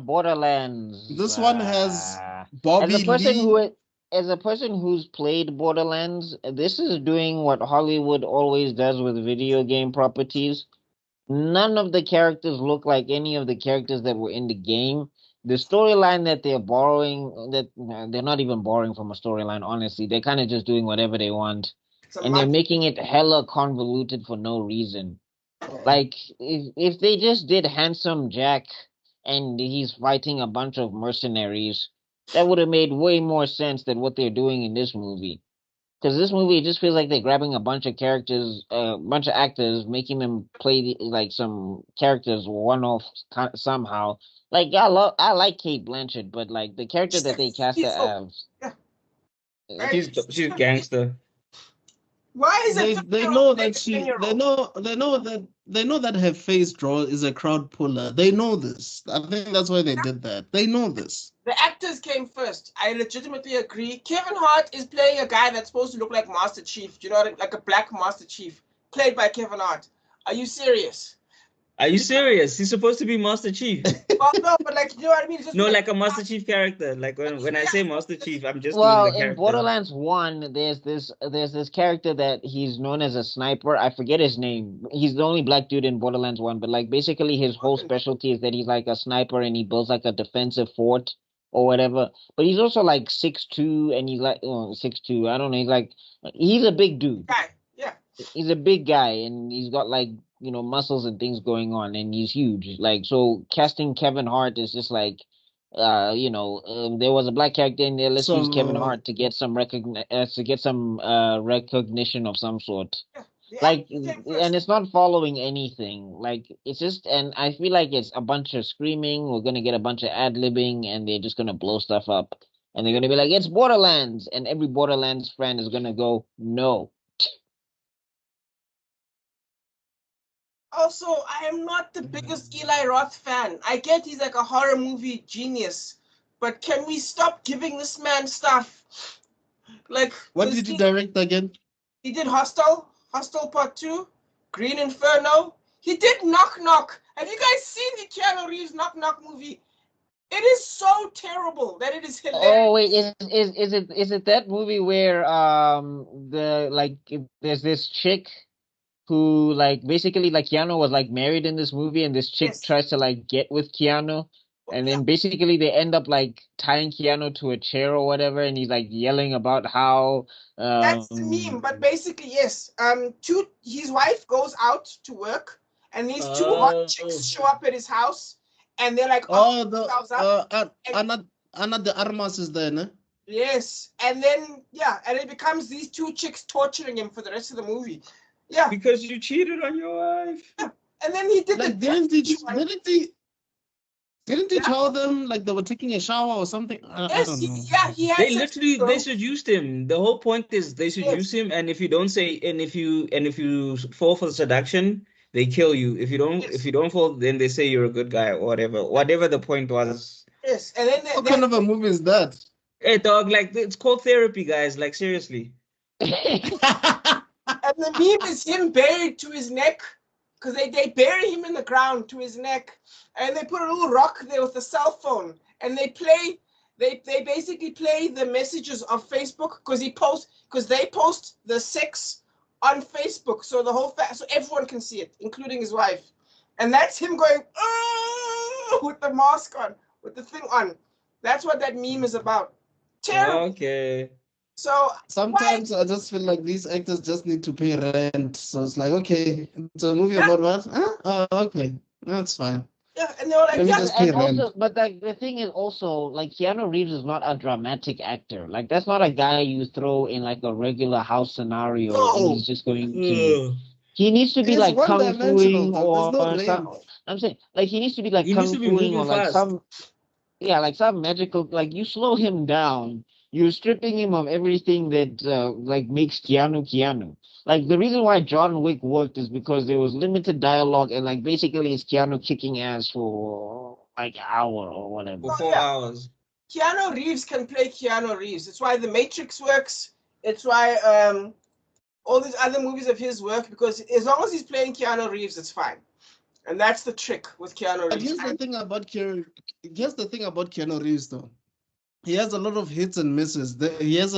Borderlands. This one has As Bobby a person Lee. as a person who's played Borderlands, this is doing what Hollywood always does with video game properties. None of the characters look like any of the characters that were in the game. The storyline that they're borrowing, they're not even borrowing from a storyline, honestly. They're kind of just doing whatever they want. And they're making it hella convoluted for no reason. Like, if they just did Handsome Jack and he's fighting a bunch of mercenaries, that would have made way more sense than what they're doing in this movie. Because this movie, it just feels like they're grabbing a bunch of characters, a bunch of actors, making them play like some characters one off somehow. Like I like Kate Blanchett, but like the character that they cast her as, She's gangster. Why is they know that her face draw is a crowd puller. They know this. I think that's why they did that. They know this. The actors came first. I legitimately agree. Kevin Hart is playing a guy that's supposed to look like Master Chief. Do you know what? Like a black Master Chief, played by Kevin Hart. Are you serious? Are you serious? He's supposed to be Master Chief. Well, no, but like, you know what I mean? Just no, like a Master Chief character. Like when I say Master Chief, I'm just well, doing the character. in Borderlands 1, there's this character that he's known as a sniper. I forget his name. He's the only black dude in Borderlands 1, but like basically his whole specialty is that he's like a sniper and he builds like a defensive fort or whatever. But he's also like 6'2", and he's like 6'2". I don't know. He's a big dude. Guy. Yeah. He's a big guy, and he's got like, muscles and things going on, and he's huge. Like, so casting Kevin Hart is just like, there was a black character in there. Let's use Kevin Hart to get some recognition of some sort. Yeah, and it's not following anything. Like, it's just, and I feel like it's a bunch of screaming. We're gonna get a bunch of ad-libbing, and they're just gonna blow stuff up. And they're gonna be like, it's Borderlands, and every Borderlands fan is gonna go, no. Also, I am not the biggest Eli Roth fan. I get he's like a horror movie genius, but can we stop giving this man stuff? Like, what did he direct again? He did Hostel Part 2, Green Inferno. He did Knock Knock. Have you guys seen the Keanu Reeves Knock Knock movie? It is so terrible that it is hilarious. Oh wait, is it that movie where there's this chick who like basically like Keanu was like married in this movie, and this chick tries to like get with Keanu, and then basically they end up like tying Keanu to a chair or whatever, and he's like yelling about how that's the meme. But basically, yes, his wife goes out to work, and these two hot chicks show up at his house, and they're like, Anna de Armas is there, no? Yes, and then and it becomes these two chicks torturing him for the rest of the movie. Yeah, because you cheated on your wife. Yeah. And then he did didn't he tell them like they were taking a shower or something? I don't know. He had they seduced him. The whole point is they seduce him, and if you don't say, and if you fall for the seduction, they kill you. If you don't fall, then they say you're a good guy or whatever the point was. Yes, and then what kind of a movie is that? Hey dog, like it's called therapy, guys. Like seriously. And the meme is him buried to his neck, because they bury him in the ground to his neck, and they put a little rock there with a cell phone, and they basically play the messages of Facebook, because they post the sex on Facebook, so the whole so everyone can see it, including his wife, and that's him going with the mask on, with the thing on. That's what that meme is about. Terrible. Okay. So sometimes I just feel like these actors just need to pay rent. So it's like, okay, it's a movie about what? Okay, that's fine. Yeah, and they were like, but like the thing is also like Keanu Reeves is not a dramatic actor. Like that's not a guy you throw in like a regular house scenario. And he's just going to. He needs to be like kung fuing or something. I'm saying like he needs to be like kung fuing or like some magical. Like you slow him down. You're stripping him of everything that like makes Keanu. Like the reason why John Wick worked is because there was limited dialogue and like basically it's Keanu kicking ass for like an hour or whatever. For 4 hours. Keanu Reeves can play Keanu Reeves. It's why The Matrix works. It's why all these other movies of his work, because as long as he's playing Keanu Reeves, it's fine. And that's the trick with Keanu Reeves. Here's the thing about here's the thing about Keanu Reeves, though. He has a lot of hits and misses. He has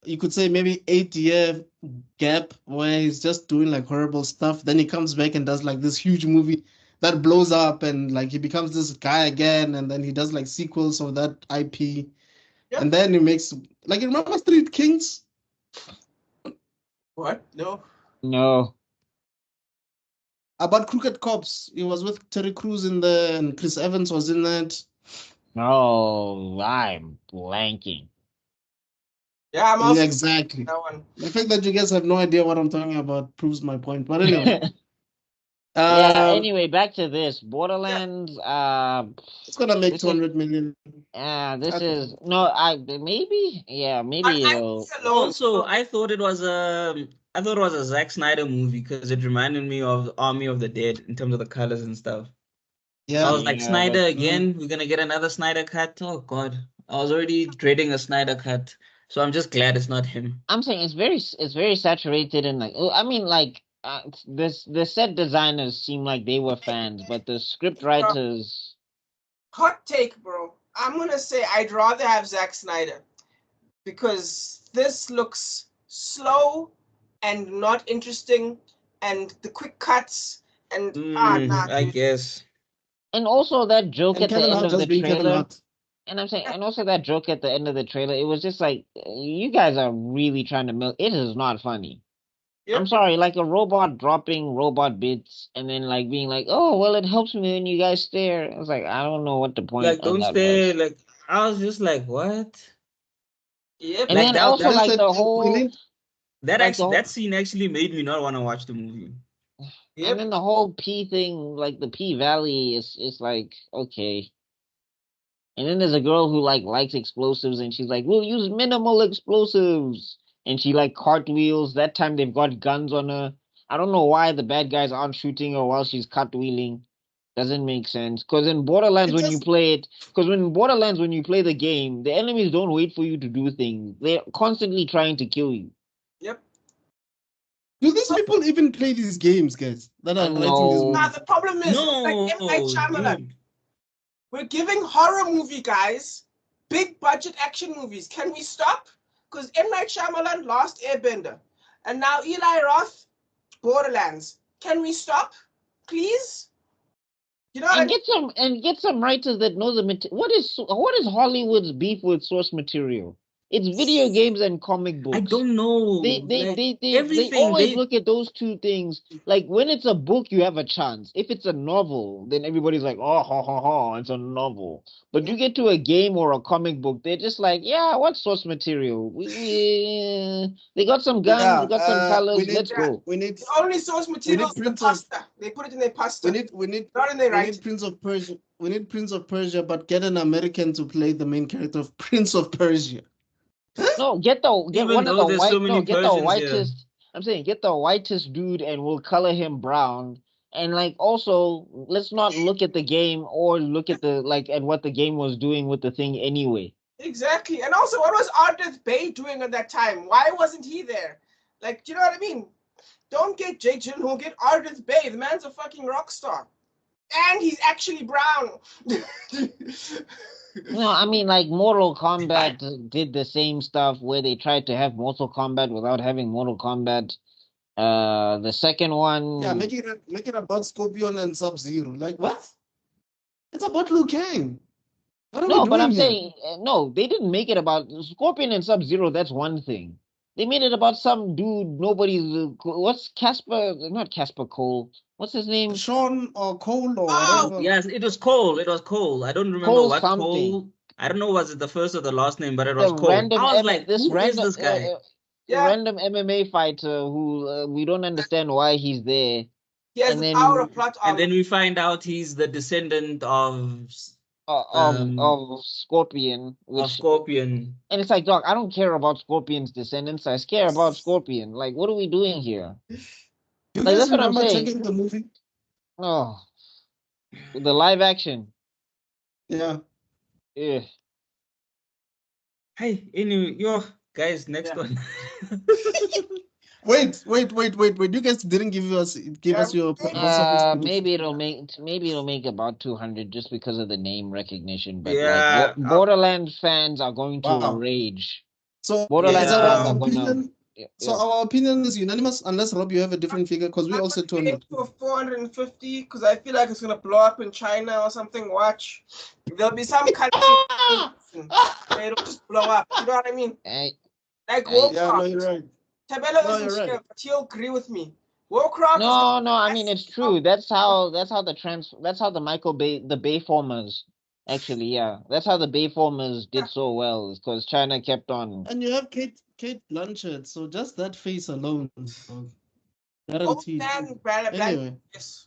you could say maybe 8-year gap where he's just doing like horrible stuff. Then he comes back and does like this huge movie that blows up, and like he becomes this guy again, and then he does like sequels of that IP. Yep. And then he makes, like, you remember Street Kings? What? No. No. About Crooked Cops. He was with Terry Crews in there, and Chris Evans was in that. No, I'm blanking. Yeah, I'm also Exactly. that one. The fact that you guys have no idea what I'm talking about proves my point. But anyway. Yeah, anyway, back to this. Borderlands, It's gonna make this is- 200 million. this is no, maybe On it'll. IP alone, Also, I thought it was a Zack Snyder movie because it reminded me of Army of the Dead in terms of the colors and stuff. Yeah. I was like, Yeah, Snyder but- again? We're gonna get another Snyder cut? Oh God. I was already dreading a Snyder cut. So I'm just glad it's not him. I'm saying it's very saturated and like I mean like the set designers seem like they were fans, but the script writers. hot take, bro. I'm gonna say I'd rather have Zack Snyder because this looks slow and not interesting, and the quick cuts and I dude. guess. And also that joke And at the Kevin end Hart of the just being Kevin trailer. Hart. And I'm saying, and also that joke at the end of the trailer, it was just like, you guys are really trying to milk. It is not funny. Yep. I'm sorry, like a robot dropping robot bits and then like being like, oh, well, it helps me when you guys stare. I was like, I don't know what the point Like, of don't that stare. was. Like, I was just like, what? Yep. And Like then that- also that- like Listen, the we whole, need- That like actually, the that scene actually made me not want to watch the movie. and then the whole P thing, like the P Valley is like, okay. And then there's a girl who like likes explosives and she's like, we'll use minimal explosives. And she like cartwheels. That time they've got guns on her. I don't know why the bad guys aren't shooting her while she's cartwheeling. Doesn't make sense. Because in Borderlands, when you play it, because when in Borderlands, when you play the game, the enemies don't wait for you to do things. They're constantly trying to kill you. Yep. Do these people even play these games, guys? That are writing these No. Now movies? the problem is, No, like M. Night Shyamalan, dude. we're giving horror movie guys big budget action movies. Can we stop? Because M. Night Shyamalan, Last Airbender, and now Eli Roth, Borderlands. Can we stop, please? You know what I And mean? get some writers that know the material. What is Hollywood's beef with source material? It's video games and comic books. I don't know. They Like, they everything, always they- look at those two things. Like when it's a book, you have a chance. If it's a novel, then everybody's like, oh, ha, ha, ha, it's a novel. But you get to a game or a comic book, they're just like, yeah, what source material? They got some guns, they got some colors. Let's go. We need The only source material is the Prince of- pasta. They put it in their pasta. we need Not in their we writing. need Prince of Persia. We need Prince of Persia, but get an American to play the main character of Prince of Persia. No, get Even one of though the there's white. so many No, get the Persians here. whitest. I'm saying get the whitest dude, and we'll color him brown. And like also, let's not look at the game or look at the like at what the game was doing with the thing anyway. Exactly. And also, what was Ardith Bay doing at that time? Why wasn't he there? Like, do you know what I mean? Don't get Jake Gyllenhaal, get Ardith Bay. The man's a fucking rock star. And he's actually brown. No, I mean like Mortal Kombat did the same stuff where they tried to have Mortal Kombat without having Mortal Kombat. The second one. Yeah, make it about Scorpion and Sub-Zero. Like what? It's about Liu Kang. What are we No, doing but I'm here? saying no. They didn't make it about Scorpion and Sub-Zero. That's one thing. They made it about some dude. Nobody's. What's Casper? Not Casper Cole. What's his name? Sean or Cole or Oh, whatever. Yes, it was Cole. It was Cole. I don't remember Cole what something. Cole. I don't know was it the first or the last name, but it was The Cole. random I was M- like, this who random is this guy? Yeah. random MMA fighter who we don't understand why he's there. He has And the then- power of plot And armor. then we find out he's the descendant of Of Scorpion, which Scorpion. and it's like, dog, I don't care about Scorpion's descendants. I care about Scorpion. Like, what are we doing here? You Like, guys that's what I'm remember saying. checking the movie? Oh, the live action. Yeah. Yeah. Hey, anyway, yo, guys, next Yeah. one. Wait. You guys didn't give us your box office prediction. Maybe it'll make about 200 just because of the name recognition. But Yeah, like Borderlands fans are going to Wow. rage. So Borderlands is Yeah. fans our are gonna. opinion. Yeah, So our opinion is unanimous, unless Rob, you have a different figure, because we also 200. For 450, because I feel like it's gonna blow up in China or something. Watch, there'll be some country where it'll just blow up. You know what I mean? Like Yeah, no, you're right. Tabelo No, isn't you're right. here, but he'll agree with me. Warcraft. No, I mean it's true. That's how the Michael Bay the Bayformers actually, yeah. That's how the Bayformers did so well, because China kept on. And you have Kate Blanchett, so just that face alone, bro. Old Guaranteed. man Blanchett. Anyway. Yes.